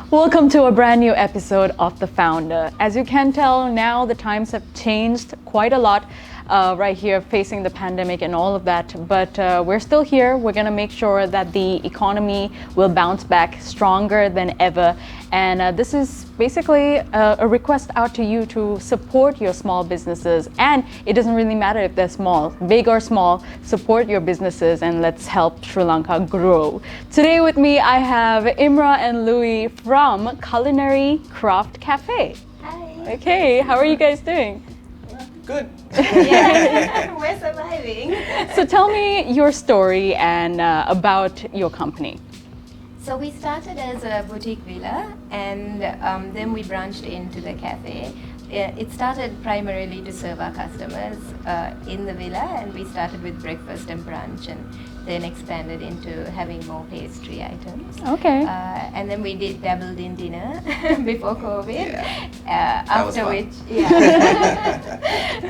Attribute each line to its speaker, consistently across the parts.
Speaker 1: Welcome to a brand new episode of The Founder. As you can tell, now the times have changed quite a lot right here, facing the pandemic and all of that. But we're still here. We're going to make sure that the economy will bounce back stronger than ever. And this is basically a request out to you to support your small businesses. And it doesn't really matter if they're small, big or small, support your businesses and let's help Sri Lanka grow. Today with me, I have Imrah and Luay from Culinary Craft Cafe.
Speaker 2: Hi.
Speaker 1: Okay, how are you guys doing?
Speaker 3: Good.
Speaker 2: Yeah, we're surviving.
Speaker 1: So tell me your story and about your company.
Speaker 2: So we started as a boutique villa and then we branched into the cafe. It started primarily to serve our customers in the villa, and we started with breakfast and brunch and then expanded into having more pastry items.
Speaker 1: Okay.
Speaker 2: And then we dabbled in dinner before COVID.
Speaker 3: Yeah.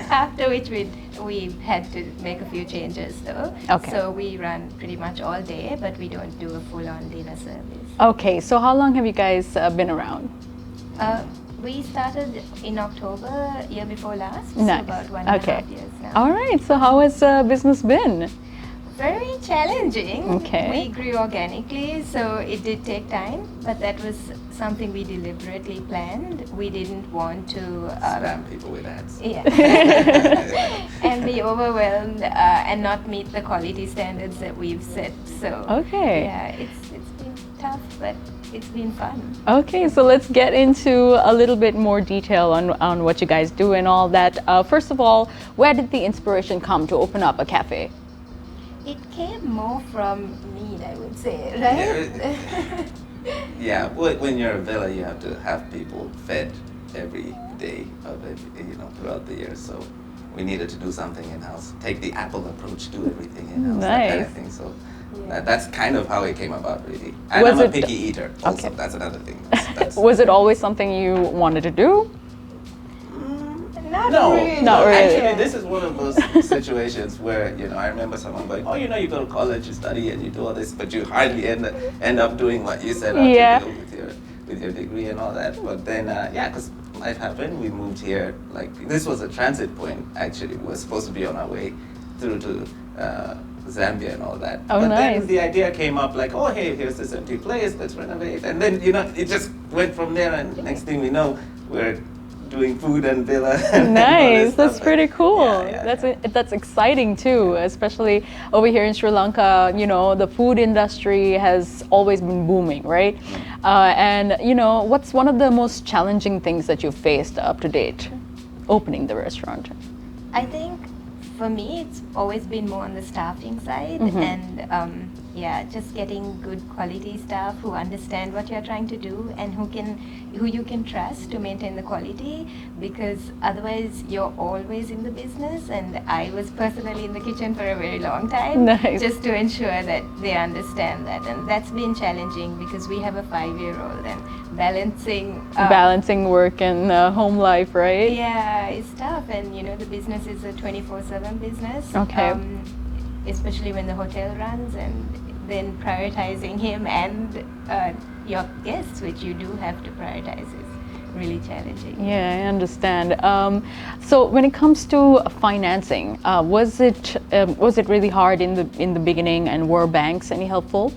Speaker 2: After which we had to make a few changes though.
Speaker 1: Okay.
Speaker 2: So we run pretty much all day, but we don't do a full-on dinner service.
Speaker 1: Okay, so how long have you guys been around?
Speaker 2: We started in October year before last,
Speaker 1: Nice.
Speaker 2: so about 1.5 years now.
Speaker 1: All right, so how has business been?
Speaker 2: Very challenging.
Speaker 1: Okay.
Speaker 2: We grew organically, so it did take time, but that was something we deliberately planned. We didn't want to
Speaker 3: Spam people with ads.
Speaker 2: yeah, and be overwhelmed and not meet the quality standards that we've set. So
Speaker 1: Okay.
Speaker 2: yeah, it's been tough, but it's been fun.
Speaker 1: Okay, so let's get into a little bit more detail on what you guys do and all that. First of all, where did the inspiration come to open up a cafe?
Speaker 2: It came more from need, I would say, right?
Speaker 3: Yeah, when you're a villa, you have to have people fed every day of it, throughout the year. So we needed to do something in-house. Take the Apple approach, do everything in-house, that kind of thing. So that's kind of how it came about, really. And
Speaker 1: Was
Speaker 3: I'm a
Speaker 1: it-
Speaker 3: picky eater also.
Speaker 1: Okay.
Speaker 3: That's another thing. That's
Speaker 1: Was it always something you wanted to do?
Speaker 2: Not
Speaker 3: No,
Speaker 2: really.
Speaker 1: Not really.
Speaker 3: Actually, this is one of those situations where, I remember someone going, you go to college, you study, and you do all this, but you hardly end up doing what you set out
Speaker 1: Yeah.
Speaker 3: to do with your degree and all that. But then, because life happened, we moved here. Like, this was a transit point, actually. We were supposed to be on our way through to Zambia and all that.
Speaker 1: Oh,
Speaker 3: but
Speaker 1: nice.
Speaker 3: then the idea came up like, oh, hey, here's this empty place, let's renovate. And then, it just went from there, and next thing we know, we're doing food and villa. And all
Speaker 1: Nice,
Speaker 3: this
Speaker 1: that's
Speaker 3: stuff.
Speaker 1: pretty cool.
Speaker 3: Yeah.
Speaker 1: That's exciting too, especially over here in Sri Lanka. The food industry has always been booming, right? And what's one of the most challenging things that you've faced up to date, opening the restaurant?
Speaker 2: I think for me, it's always been more on the staffing side, and just getting good quality staff who understand what you're trying to do and who you can trust to maintain the quality, because otherwise you're always in the business. And I was personally in the kitchen for a very long time,
Speaker 1: Nice.
Speaker 2: just to ensure that they understand that, and that's been challenging because we have a 5-year-old and
Speaker 1: Balancing work and home life, right?
Speaker 2: yeah, it's tough, and the business is a 24/7 business.
Speaker 1: Okay.
Speaker 2: Especially when the hotel runs, and then prioritizing him and your guests, which you do have to prioritize, is really challenging.
Speaker 1: Yeah, I understand. So when it comes to financing, was it really hard in the beginning, and were banks any helpful?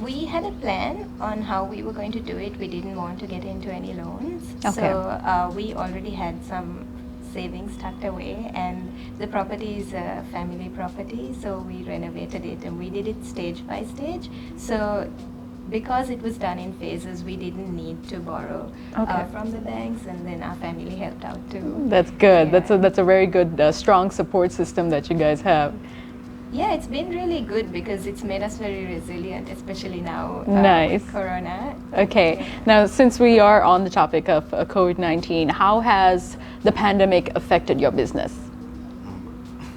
Speaker 2: We had a plan on how we were going to do it. We didn't want to get into any loans.
Speaker 1: Okay.
Speaker 2: So we already had some savings tucked away, and the property is a family property, so we renovated it, and we did it stage by stage. So because it was done in phases, we didn't need to borrow from the banks, and then our family helped out too.
Speaker 1: That's good.
Speaker 2: Yeah.
Speaker 1: That's a very good, strong support system that you guys have.
Speaker 2: Yeah, it's been really good because it's made us very resilient, especially now
Speaker 1: Nice.
Speaker 2: with Corona.
Speaker 1: Okay. Now, since we are on the topic of COVID-19, how has the pandemic affected your business?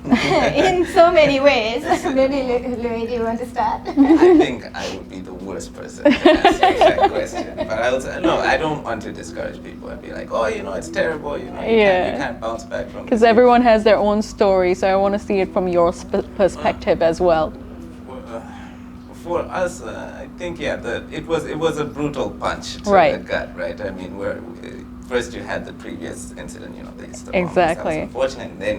Speaker 2: In so many ways. Maybe, Luay, do you want to start?
Speaker 3: I think I would be the worst person to answer that question. But I would say, no, I don't want to discourage people and be like, it's terrible, you can't bounce back from
Speaker 1: Because
Speaker 3: this.
Speaker 1: everyone has their own story, so I want to see it from your perspective as well.
Speaker 3: For us, I think it was a brutal punch to
Speaker 1: Right.
Speaker 3: the gut, right? I mean, first you had the previous incident, the Easter bombings.
Speaker 1: Exactly.
Speaker 3: That was unfortunate. And then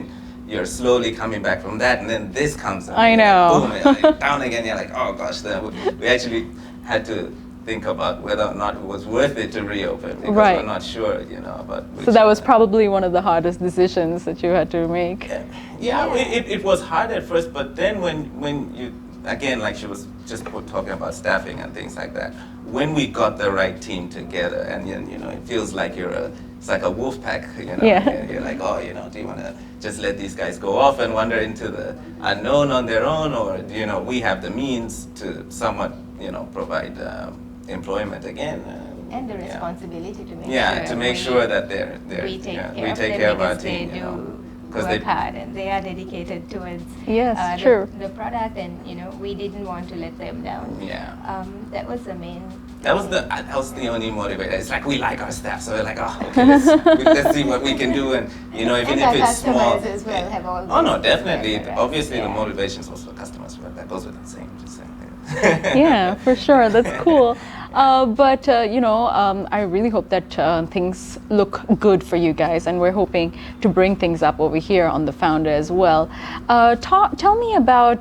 Speaker 3: you're slowly coming back from that, and then this comes. And
Speaker 1: I
Speaker 3: you're
Speaker 1: know.
Speaker 3: Like, boom, you're like, down again. You're like, oh gosh. Then we actually had to think about whether or not it was worth it to reopen because
Speaker 1: Right.
Speaker 3: we're not sure, about.
Speaker 1: So that was probably one of the hardest decisions that you had to make.
Speaker 3: Yeah, it was hard at first, but then when you, again, like she was just talking about staffing and things like that, when we got the right team together, and it feels like it's like a wolf pack,
Speaker 1: Yeah.
Speaker 3: and you're like, oh, do you want to just let these guys go off and wander into the unknown on their own, or we have the means to somewhat, provide employment again.
Speaker 2: And the responsibility to make
Speaker 3: to make sure that they're
Speaker 2: we take
Speaker 3: we
Speaker 2: care
Speaker 3: take
Speaker 2: of
Speaker 3: care
Speaker 2: them
Speaker 3: of our
Speaker 2: because
Speaker 3: team.
Speaker 2: they do
Speaker 3: Because
Speaker 2: work hard and they are dedicated towards
Speaker 1: Yes, true.
Speaker 2: the product, and we didn't want to let them down.
Speaker 3: Yeah.
Speaker 2: That was the main.
Speaker 3: That was the only motivator. It's like we like our staff, so we're like, oh, okay, let's see what we can do, and even
Speaker 2: And
Speaker 3: if
Speaker 2: our
Speaker 3: it's small.
Speaker 2: customers as well have all
Speaker 3: Oh no,
Speaker 2: this
Speaker 3: definitely.
Speaker 2: together, right?
Speaker 3: Obviously, the
Speaker 2: Yeah.
Speaker 3: motivation is also the customers, but that goes without saying. Just saying.
Speaker 1: Yeah, for sure. That's cool. But I really hope that things look good for you guys, and we're hoping to bring things up over here on the Founder as well. Tell me about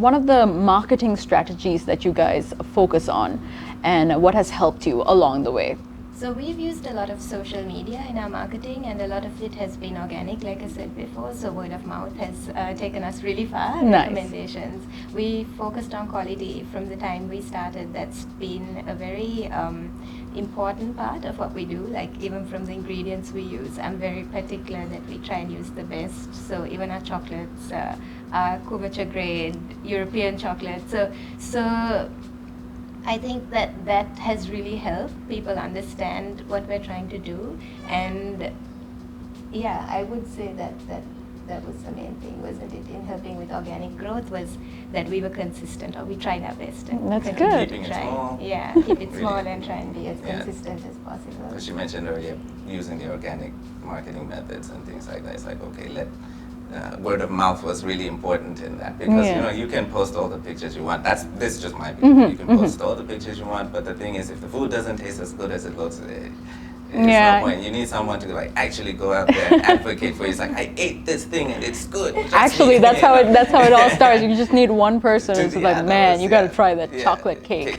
Speaker 1: one of the marketing strategies that you guys focus on, and what has helped you along the way.
Speaker 2: So we've used a lot of social media in our marketing, and a lot of it has been organic, like I said before. So word of mouth has taken us really far.
Speaker 1: Nice.
Speaker 2: Recommendations. We focused on quality from the time we started. That's been a very important part of what we do. Like even from the ingredients we use, I'm very particular that we try and use the best. So even our chocolates are Culinary grade European chocolate. So I think that has really helped people understand what we're trying to do, and I would say that was the main thing, wasn't it, in helping with organic growth, was that we were consistent, or we tried our best. And
Speaker 1: That's
Speaker 2: continue
Speaker 1: good.
Speaker 2: to
Speaker 3: Keeping it
Speaker 2: try.
Speaker 3: small.
Speaker 2: Yeah, keep it small
Speaker 3: Really.
Speaker 2: and try and be as
Speaker 3: Yeah.
Speaker 2: consistent as possible.
Speaker 3: As you mentioned earlier, using the organic marketing methods and things like that. It's like, okay, word of mouth was really important in that, because you can post all the pictures you want. This is just my view. You can post all the pictures you want, but the thing is, if the food doesn't taste as good as it looks, there's
Speaker 1: Yeah.
Speaker 3: no point. You need someone to actually go out there and advocate for you. It's like, I ate this thing and it's good. Trust
Speaker 1: Actually,
Speaker 3: me.
Speaker 1: that's how it all starts. You just need one person who's
Speaker 3: Yeah,
Speaker 1: like,
Speaker 3: that
Speaker 1: man,
Speaker 3: was-
Speaker 1: you got to
Speaker 3: yeah,
Speaker 1: try that
Speaker 3: yeah,
Speaker 1: chocolate cake.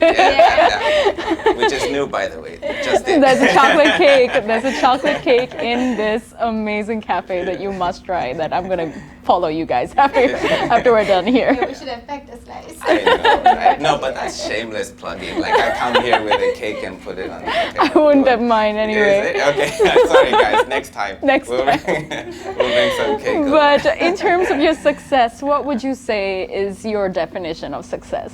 Speaker 3: Which is new, by the way. Just did.
Speaker 1: There's a chocolate cake. There's a chocolate cake in this amazing cafe that you must try. That I'm gonna follow you guys after we're done here.
Speaker 2: We should have packed a slice.
Speaker 3: I know, right? No, but that's shameless plugging. Like, I come here with a cake and put it on.
Speaker 1: I wouldn't have mind anyway.
Speaker 3: Okay, sorry guys. Next time.
Speaker 1: Next
Speaker 3: we'll
Speaker 1: time.
Speaker 3: we'll bring some cake. over.
Speaker 1: But in terms of your success, what would you say is your definition of success?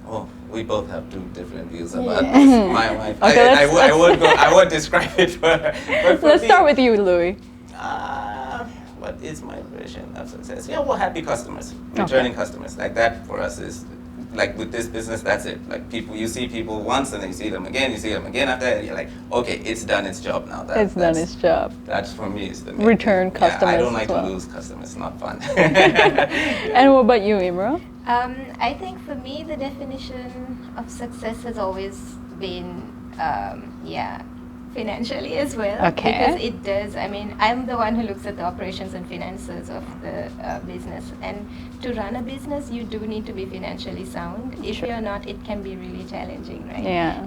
Speaker 3: Oh, we both have two different views about
Speaker 2: Yeah.
Speaker 3: this. My wife.
Speaker 1: Okay,
Speaker 3: I would describe it for her. But for
Speaker 1: Let's
Speaker 3: me,
Speaker 1: start with you, Louis.
Speaker 3: what is my version of success? Yeah, well, happy customers, returning customers. Like that for us is, like with this business, that's it. Like you see people once and then you see them again after that, and you're like, okay, it's done its job now.
Speaker 1: It's done its job.
Speaker 3: That's for me is the main
Speaker 1: Return
Speaker 3: thing. Yeah, I
Speaker 1: customers
Speaker 3: don't like
Speaker 1: as well.
Speaker 3: to lose customers. It's not fun.
Speaker 1: And what about you, Imrah?
Speaker 2: I think for me, the definition of success has always been, financially as well.
Speaker 1: Okay.
Speaker 2: Because it does, I'm the one who looks at the operations and finances of the business. And to run a business, you do need to be financially sound. If
Speaker 1: Sure.
Speaker 2: you're not, it can be really challenging, right?
Speaker 1: Yeah.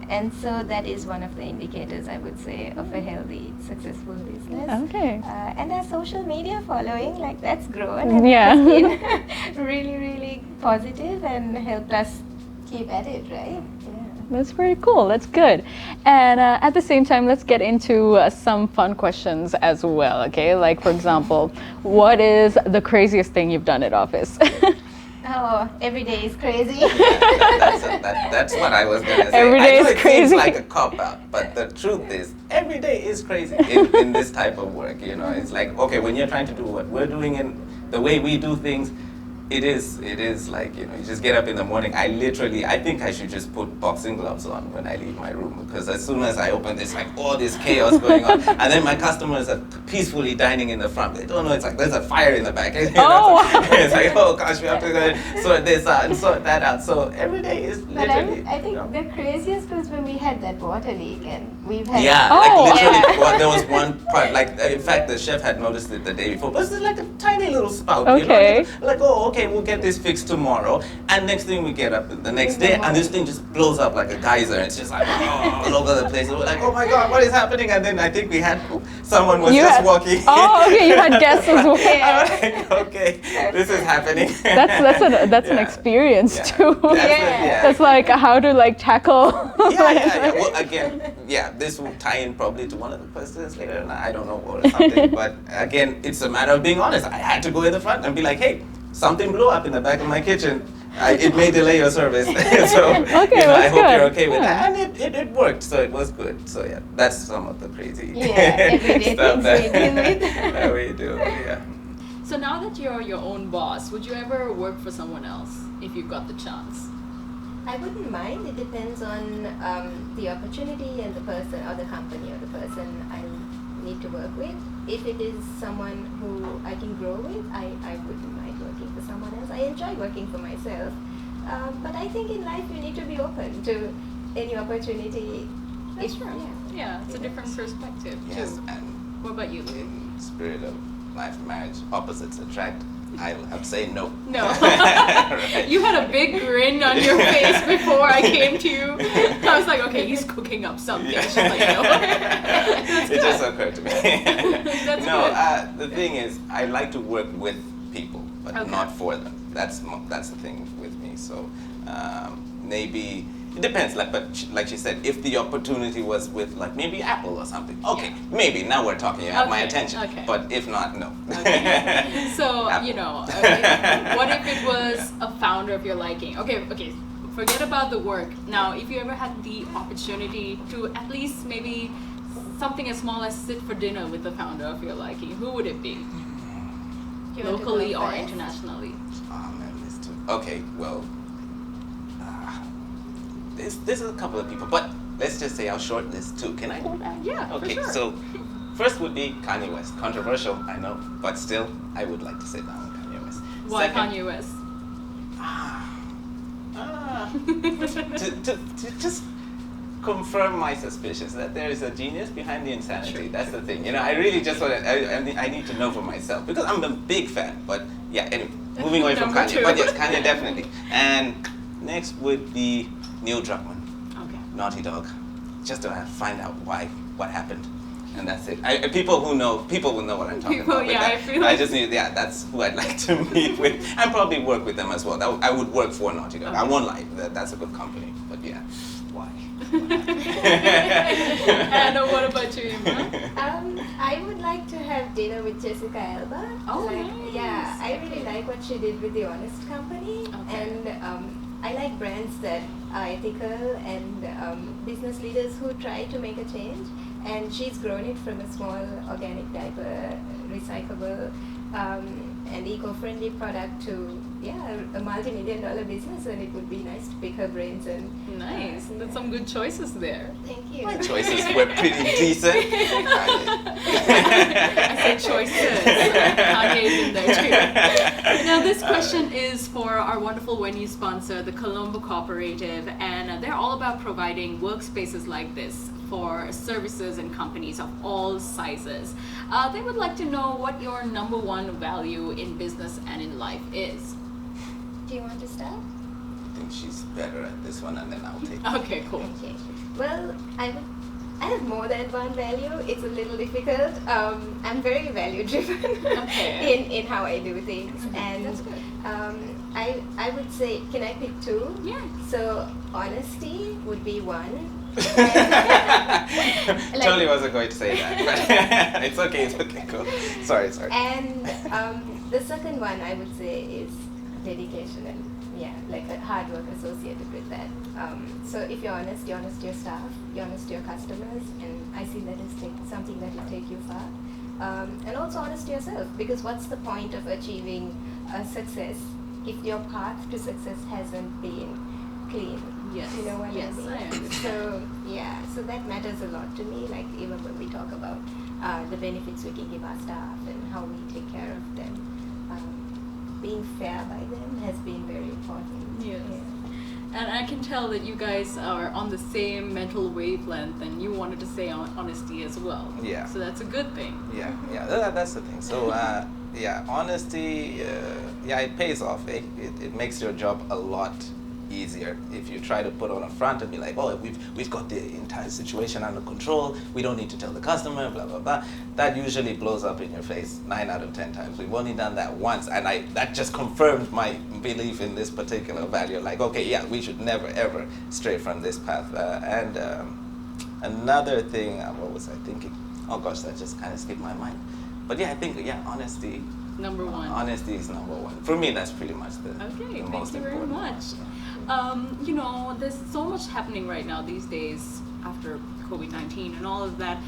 Speaker 2: And so that is one of the indicators, I would say, of a healthy, successful business.
Speaker 1: Okay.
Speaker 2: And our social media following, like that's grown. And
Speaker 1: Yeah.
Speaker 2: it's been really, really positive and helped us keep at it, right? Yeah.
Speaker 1: That's pretty cool. That's good. And at the same time, let's get into some fun questions as well, okay? Like, for example, what is the craziest thing you've done at office?
Speaker 2: Oh, every day is crazy.
Speaker 3: That's what I was gonna say.
Speaker 1: Every day
Speaker 3: I know
Speaker 1: is
Speaker 3: it
Speaker 1: crazy.
Speaker 3: seems like a cop out, but the truth is, every day is crazy in this type of work. It's like, okay, when you're trying to do what we're doing and the way we do things, It is like, you just get up in the morning. I think I should just put boxing gloves on when I leave my room, because as soon as I open this, like all this chaos going on. And then my customers are peacefully dining in the front. They don't know, it's like there's a fire in the back. It's like, oh gosh, we have to go sort this out and sort that out. So every day is literally.
Speaker 2: But I think the craziest was when we had that water leak, and we've had.
Speaker 3: Yeah, like literally, well, there was one part, like in fact the chef had noticed it the day before, but it's like a tiny little spout.
Speaker 1: Okay.
Speaker 3: Like, oh, okay, we'll get this fixed tomorrow. And next thing we get up the next day, and this thing just blows up like a geyser. It's just like all over the place. We're like, oh my god, what is happening? And then I think we had someone was walking.
Speaker 1: Oh, okay, you had guests as well.
Speaker 3: I was like, okay, this is happening.
Speaker 1: That's an experience too. That's like how to like tackle.
Speaker 3: Well, again, this will tie in probably to one of the questions later, and I don't know, or something. But again, it's a matter of being honest. I had to go in the front and be like, hey, something blew up in the back of my kitchen. It may delay your service. So I hope you're okay with that. And it worked, so it was good. So yeah, that's some of the crazy
Speaker 2: everyday
Speaker 3: stuff
Speaker 2: things we deal with.
Speaker 3: that we do. Yeah.
Speaker 4: So now that you're your own boss, would you ever work for someone else if you got the chance?
Speaker 2: I wouldn't mind. It depends on the opportunity and the person or the company or the person I need to work with. If it is someone who I can grow with, I wouldn't mind working for someone else. I enjoy working for myself. But I think in life you need to be open to any opportunity.
Speaker 4: That's true. Yeah, it's a different perspective
Speaker 3: Yes,
Speaker 4: too.
Speaker 3: and
Speaker 4: What about you?
Speaker 3: in spirit of life, marriage, opposites attract. I will have to say no.
Speaker 4: No.
Speaker 3: Right.
Speaker 4: You had a big grin on your face before I came to you. I was like, okay, he's cooking up something.
Speaker 3: Yeah.
Speaker 4: She's like, no.
Speaker 3: It just occurred to me.
Speaker 4: That's
Speaker 3: No,
Speaker 4: good.
Speaker 3: the thing is, I like to work with people, but
Speaker 4: Okay.
Speaker 3: not for them. That's the thing with me. So maybe it depends. Like she said, if the opportunity was with like maybe Apple or something, okay, maybe now we're talking. You have my
Speaker 4: Okay,
Speaker 3: attention.
Speaker 4: okay.
Speaker 3: But if not, no.
Speaker 4: Okay. So,
Speaker 3: Apple.
Speaker 4: what if it was a founder of your liking? Okay, forget about the work. Now, if you ever had the opportunity to at least maybe something as small as sit for dinner with the founder of your liking, who would it be?
Speaker 2: Do you want to go
Speaker 4: Locally or
Speaker 2: first?
Speaker 4: internationally?
Speaker 3: Oh man, this too. Okay, well, this is a couple of people, but let's just say I'll short this too. Can I go back?
Speaker 4: Yeah,
Speaker 3: Okay,
Speaker 4: for sure.
Speaker 3: so first would be Kanye West. Controversial, I know, but still, I would like to sit down with Kanye West.
Speaker 4: Why
Speaker 3: Second,
Speaker 4: Kanye West?
Speaker 3: to just confirm my suspicions that there is a genius behind the insanity. That's the thing. I really just want to, I need to know for myself, because I'm a big fan. But yeah, anyway, moving away from
Speaker 4: Number
Speaker 3: Kanye.
Speaker 4: two.
Speaker 3: But yes, Kanye definitely. And next would be Neil Druckmann,
Speaker 4: Okay.
Speaker 3: Naughty Dog, just to find out what happened. And that's it. People will know what I'm talking about.
Speaker 4: Yeah,
Speaker 3: With that.
Speaker 4: I feel like-
Speaker 3: just need, that's who I'd like to meet with, and probably work with them as well. I would work for Naughty Dog. I
Speaker 4: Okay.
Speaker 3: won't lie, that's a good company. But yeah, why?
Speaker 4: And what about you, Imrah?
Speaker 2: I would like to have dinner with Jessica Alba.
Speaker 4: Oh, nice.
Speaker 2: Yeah, I really like what she did with The Honest Company.
Speaker 4: Okay.
Speaker 2: And I like brands that are ethical and business leaders who try to make a change. And she's grown it from a small organic diaper, recyclable, and eco-friendly product to a multi-million-dollar business, and it would be nice to pick her brains and
Speaker 4: Nice. That's some good choices there.
Speaker 2: Thank you.
Speaker 3: My choices were pretty decent.
Speaker 4: I said choices. Kanye's in there too. Now this question is for our wonderful venue sponsor, the Colombo Cooperative, and they're all about providing workspaces like this for services and companies of all sizes. They would like to know what your number one value in business and in life is.
Speaker 2: Do you want to start?
Speaker 3: I think she's better at this one, and then I'll take it.
Speaker 4: Okay, cool.
Speaker 2: Okay. Well, I have more than one value. It's a little difficult. I'm very value driven
Speaker 4: Okay.
Speaker 2: in how I do things, and
Speaker 4: That's good.
Speaker 2: I would say, can I pick two?
Speaker 4: Yeah.
Speaker 2: So honesty would be one.
Speaker 3: Totally wasn't going to say that, but it's okay, go. Sorry.
Speaker 2: And the second one I would say is dedication and like a hard work associated with that. So if you're honest to your staff, you're honest to your customers, and I see that as something that will take you far. And also honest to yourself, because what's the point of achieving success if your path to success hasn't been clean.
Speaker 4: Yes.
Speaker 2: You know what
Speaker 4: Yes,
Speaker 2: I mean?
Speaker 4: I understand.
Speaker 2: So yeah, so that matters a lot to me. Like even when we talk about the benefits we can give our staff and how we take care of them, being fair by them has been very important.
Speaker 4: Yes.
Speaker 2: Yeah.
Speaker 4: And I can tell that you guys are on the same mental wavelength, and you wanted to say honesty as well.
Speaker 3: Yeah.
Speaker 4: So that's a good thing.
Speaker 3: Yeah, that's the thing. So, yeah, honesty, it pays off. It makes your job a lot easier if you try to put on a front and be like, oh, we've got the entire situation under control. We don't need to tell the customer, blah blah blah. That usually blows up in your face 9 out of 10 times. We've only done that once, and that just confirmed my belief in this particular value. Like, okay, yeah, we should never ever stray from this path. Another thing, what was I thinking? Oh gosh, that just kind of skipped my mind. But yeah, I think honesty.
Speaker 4: Number one.
Speaker 3: Honesty is number one. For me, that's pretty much the
Speaker 4: Okay,
Speaker 3: the
Speaker 4: thank
Speaker 3: most
Speaker 4: you very
Speaker 3: important
Speaker 4: much.
Speaker 3: one.
Speaker 4: You know, there's so much happening right now these days after COVID-19 and all of that.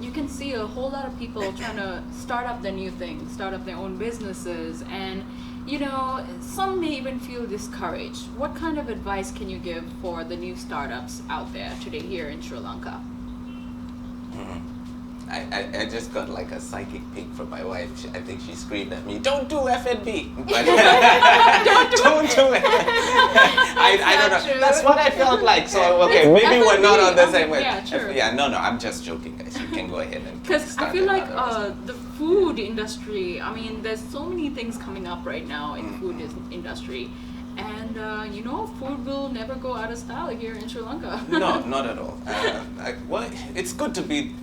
Speaker 4: You can see a whole lot of people trying to start up their new things, start up their own businesses, and you know, some may even feel discouraged. What kind of advice can you give for the new startups out there today here in Sri Lanka?
Speaker 3: I just got like a psychic peek from my wife. I think she screamed at me, "Don't do F&B!" But don't do it. I don't know.
Speaker 2: true.
Speaker 3: That's what I felt like. So okay, maybe we're not on the same way.
Speaker 4: Yeah, true.
Speaker 3: No, I'm just joking, guys. You can go ahead and
Speaker 4: Because I
Speaker 3: start
Speaker 4: feel like
Speaker 3: another
Speaker 4: the food industry, I mean, there's so many things coming up right now in food industry. And, you know, food will never go out of style here in Sri Lanka.
Speaker 3: No, not at all. Well, it's good to be.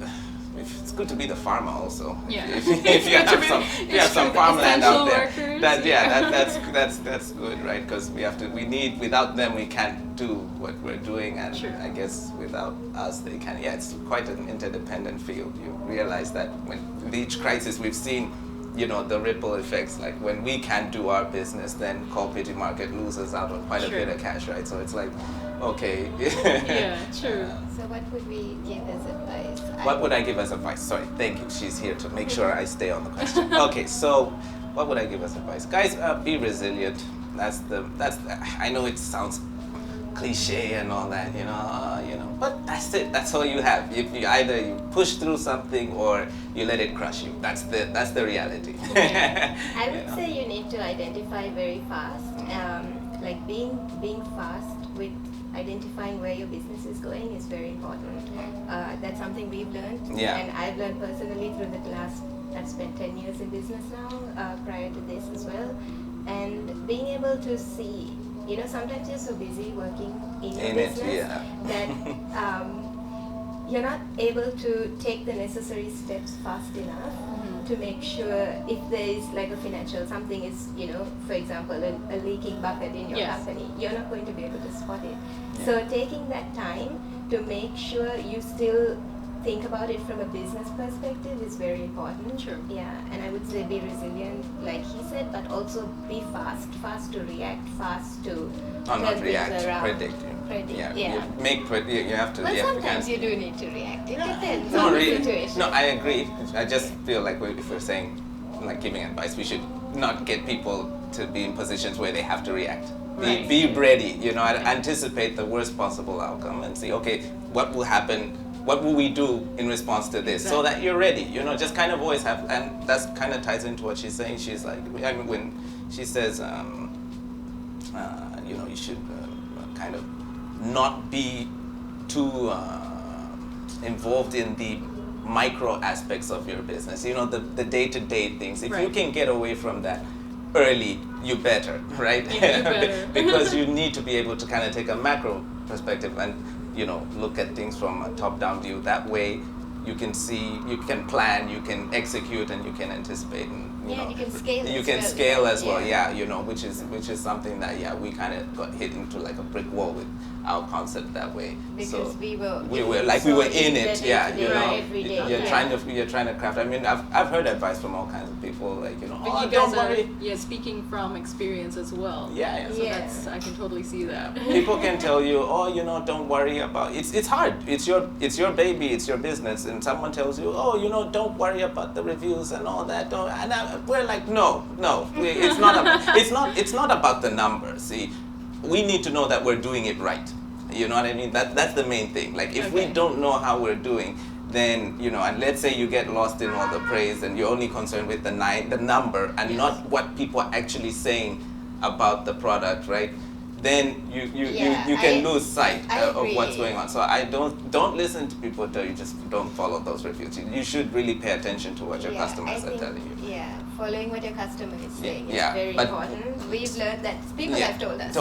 Speaker 3: It's good to be the farmer also.
Speaker 4: Yeah.
Speaker 3: If you have some, if you have some farmland out there.
Speaker 4: Essential
Speaker 3: That's good, right? Because we need, without them we can't do what we're doing, and
Speaker 4: Sure.
Speaker 3: I guess without us they can. Yeah, it's quite an interdependent field. You realize that when with each crisis we've seen, you know, the ripple effects. Like when we can't do our business, then cooperative market loses out on quite a
Speaker 4: Sure.
Speaker 3: bit of cash, right? So it's like, okay.
Speaker 4: Yeah, true.
Speaker 2: So what would we give as advice?
Speaker 3: What would I give as advice? Sorry, thank you. She's here to make sure I stay on the question. Okay, so what would I give as advice? Guys, be resilient. I know it sounds cliche and all that, you know, but that's it. That's all you have. If you either you push through something or you let it crush you. That's the reality.
Speaker 2: I would say you need to identify very fast. Like being fast with identifying where your business is going is very important. That's something we've learned,
Speaker 3: Yeah.
Speaker 2: and I've learned personally through the last. I've spent 10 years in business now, prior to this as well, and being able to see. You know, sometimes you're so busy working in your business that you're not able to take the necessary steps fast enough to make sure if there is like a financial, something is, you know, for example, a leaking bucket in your
Speaker 4: Yes.
Speaker 2: company, you're not going to be able to spot it. So taking that time to make sure you still think about it from a business perspective is very important.
Speaker 4: Sure.
Speaker 2: Yeah, and I would say be resilient, like he said, but also be fast to react, fast to turn
Speaker 3: not
Speaker 2: things
Speaker 3: react,
Speaker 2: around.
Speaker 3: predict.
Speaker 2: Predict,
Speaker 3: Yeah.
Speaker 2: yeah.
Speaker 3: You have to.
Speaker 2: Well,
Speaker 3: yeah,
Speaker 2: sometimes
Speaker 3: you
Speaker 2: you do need to react. It depends
Speaker 3: No,
Speaker 2: on the
Speaker 3: really.
Speaker 2: situation.
Speaker 3: No, I agree. I just feel like if we're saying, like giving advice, we should not get people to be in positions where they have to react.
Speaker 4: Right.
Speaker 3: Be ready, you know, anticipate the worst possible outcome and see, okay, what will happen, what will we do in response to this, so that you're ready, you know, just kind of always have, and that's kind of ties into what she's saying. She's like, I mean, when she says, you know, you should kind of not be too involved in the micro aspects of your business, you know, the day-to-day things. If you
Speaker 4: Right.
Speaker 3: can get away from that early, you better, right?
Speaker 4: Yeah, you better.
Speaker 3: Because you need to be able to kind of take a macro perspective and, you know, look at things from a top-down view. That way you can see, you can plan, you can execute, and you can anticipate, and you know,
Speaker 2: you can scale
Speaker 3: you
Speaker 2: as
Speaker 3: can
Speaker 2: well.
Speaker 3: scale as well,
Speaker 2: Yeah.
Speaker 3: you know, which is something that we kind of got hit into like a brick wall with our concept that way.
Speaker 2: Because
Speaker 3: So
Speaker 2: we were
Speaker 3: we were in it,
Speaker 2: the
Speaker 3: yeah,
Speaker 2: day-to-day,
Speaker 3: you know.
Speaker 2: every day,
Speaker 3: You're
Speaker 2: yeah.
Speaker 3: trying to craft. I mean, I've heard advice from all kinds of people, like, you know,
Speaker 4: But
Speaker 3: oh,
Speaker 4: you
Speaker 3: don't
Speaker 4: guys are
Speaker 3: worry.
Speaker 4: speaking from experience as well.
Speaker 3: Yeah.
Speaker 4: So
Speaker 2: Yeah.
Speaker 4: that's, I can totally see that.
Speaker 3: People can tell you, oh, you know, don't worry about it's hard. It's your baby, it's your business, and someone tells you, oh, you know, don't worry about the reviews and all that. we're like, no, it's not about the numbers. See, we need to know that we're doing it right. You know what I mean? That's the main thing. Like, if we don't know how we're doing, then, you know, and let's say you get lost in all the praise and you're only concerned with the number and not what people are actually saying about the product, right? Then you can lose sight of what's going on. So I don't listen to people tell you, just don't follow those reviews. You should really pay attention to what your customers are telling you.
Speaker 2: Yeah, following what your customer is saying is very
Speaker 3: but
Speaker 2: important. We've learned that people have told us.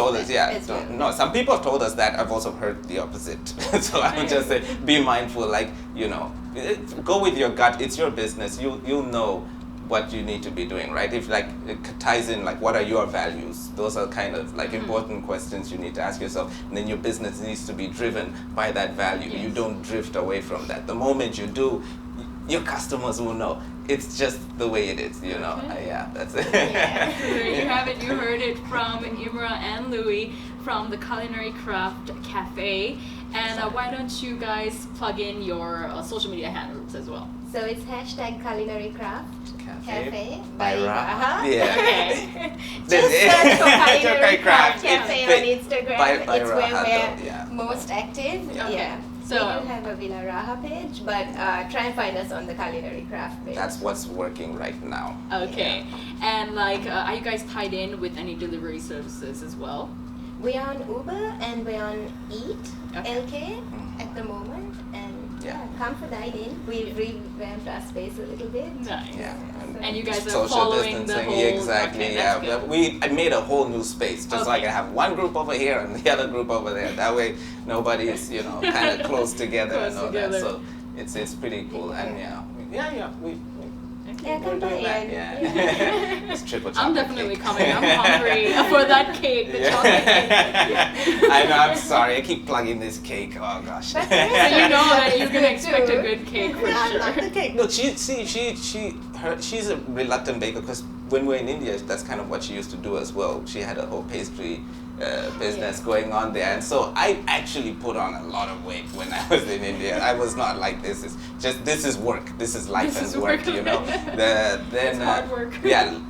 Speaker 3: No, some people have told us that. I've also heard the opposite. So I would just say, be mindful. Like, you know, go with your gut. It's your business. You'll know what you need to be doing, right? If like it ties in, like, what are your values? Those are kind of like important questions you need to ask yourself. And then your business needs to be driven by that value. You don't drift away from that. The moment you do, your customers will know. It's just the way it is, you know. That's it.
Speaker 4: There you have it. You heard it from Imrah and Luay from the Culinary Craft Cafe. And why don't you guys plug in your social media handles as well?
Speaker 2: So it's #Culinary Craft Cafe
Speaker 3: by Raha.
Speaker 2: Yeah. Okay. Just search for Culinary Craft Cafe on Instagram. It's where we're most active. Yeah. So we do have a Villa Raha page, but try and find us on the Culinary Craft page.
Speaker 3: That's what's working right now.
Speaker 4: Okay. And like, are you guys tied in with any delivery services as well?
Speaker 2: We're on Uber and we're on Eat LK at the moment, and come for dine-in. We revamped our space a little bit.
Speaker 4: Nice.
Speaker 3: Yeah.
Speaker 4: And you guys are
Speaker 3: social
Speaker 4: following
Speaker 3: distancing.
Speaker 4: the whole.
Speaker 3: Exactly.
Speaker 4: Okay,
Speaker 3: I made a whole new space just so I can have one group over here and the other group over there. That way, nobody is, you know, kind of close together and all that. So it's pretty cool. And
Speaker 2: come by.
Speaker 3: It's triple chocolate
Speaker 4: I'm definitely
Speaker 3: cake.
Speaker 4: coming. I'm hungry for that cake, the chocolate cake.
Speaker 3: I know. I'm sorry. I keep plugging this cake. Oh gosh.
Speaker 4: So you know that you're gonna expect a good cake for sure.
Speaker 3: Not the cake. No, she's a reluctant baker because when we're in India, that's kind of what she used to do as well. She had a whole pastry business going on there, and so I actually put on a lot of weight when I was in India. I was not like this. This is work. This is life and work. You know.
Speaker 4: It's hard work.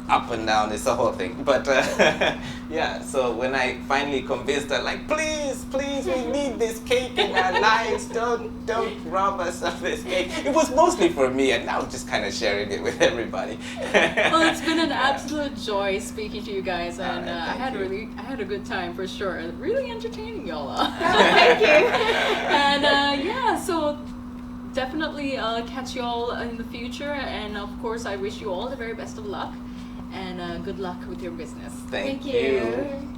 Speaker 3: Up and down. It's the whole thing. But so when I finally convinced her, like, please, we need this cake in our lives. Don't rob us of this cake. It was mostly for me, and now I'm just kind of sharing it with everybody.
Speaker 4: Well, it's been an absolute joy speaking to you guys, and I had a good time for sure. Really entertaining, y'all.
Speaker 2: Thank you.
Speaker 4: And so definitely catch y'all in the future, and of course I wish you all the very best of luck, and good luck with your business.
Speaker 3: Thank you.